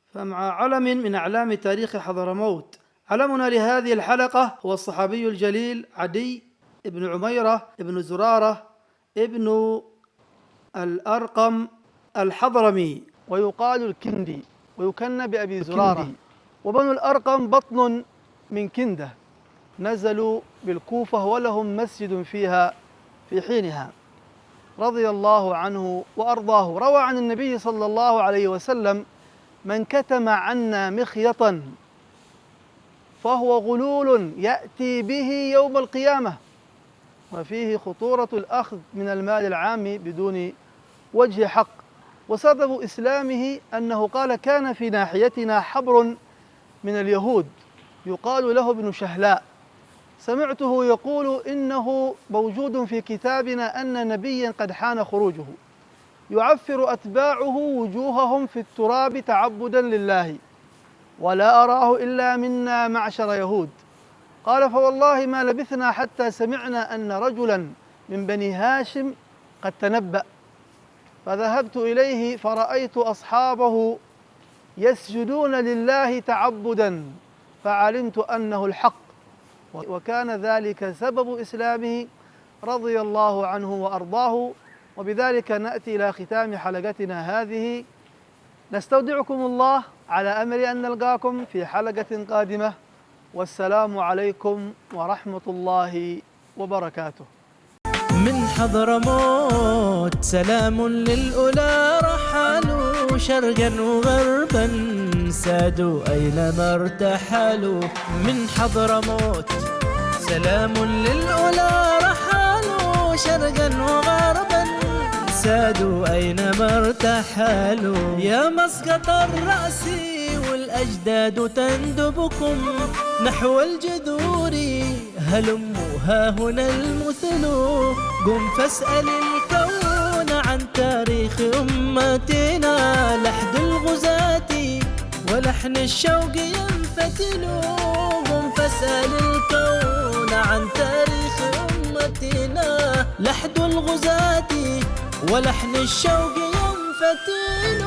فمع علم من أعلام تاريخ حضرموت. علمنا لهذه الحلقة هو الصحابي الجليل عدي ابن عميرة ابن زرارة ابن الأرقم الحضرمي، ويقال الكندي، ويكنى بأبي زرارة. وبنو الأرقم بطن من كندة، نزلوا بالكوفة ولهم مسجد فيها في حينها، رضي الله عنه وأرضاه. روى عن النبي صلى الله عليه وسلم: من كتم عنا مخيطا فهو غلول يأتي به يوم القيامة، وفيه خطورة الأخذ من المال العام بدون وجه حق. وسبب إسلامه أنه قال: كان في ناحيتنا حبر من اليهود يقال له ابن شهلاء، سمعته يقول: إنه موجود في كتابنا أن نبيا قد حان خروجه يعفر أتباعه وجوههم في التراب تعبدا لله، ولا أراه إلا منا معشر يهود. قال: فوالله ما لبثنا حتى سمعنا أن رجلا من بني هاشم قد تنبأ، فذهبت إليه فرأيت أصحابه يسجدون لله تعبدا، فعلمت أنه الحق، وكان ذلك سبب إسلامه رضي الله عنه وأرضاه. وبذلك نأتي إلى ختام حلقتنا هذه، نستودعكم الله على أمل أن نلقاكم في حلقة قادمة، والسلام عليكم ورحمة الله وبركاته. من حضرموت سلام للأولى، رحلوا شرقا وغربا سادوا أينما ارتحلوا. من حضرموت سلام للأولى، رحلوا شرقا وغربا سادوا أينما ارتحلوا. يا مسقط الرأس الأجداد تندبكم نحو الجذور. هلموا ها هنا المثل، قم فاسأل الكون عن تاريخ أمتنا. لحد الغزاة ولحن الشوق ينفتل، قم فاسأل الكون عن تاريخ أمتنا. لحد الغزاة ولحن الشوق ينفتل.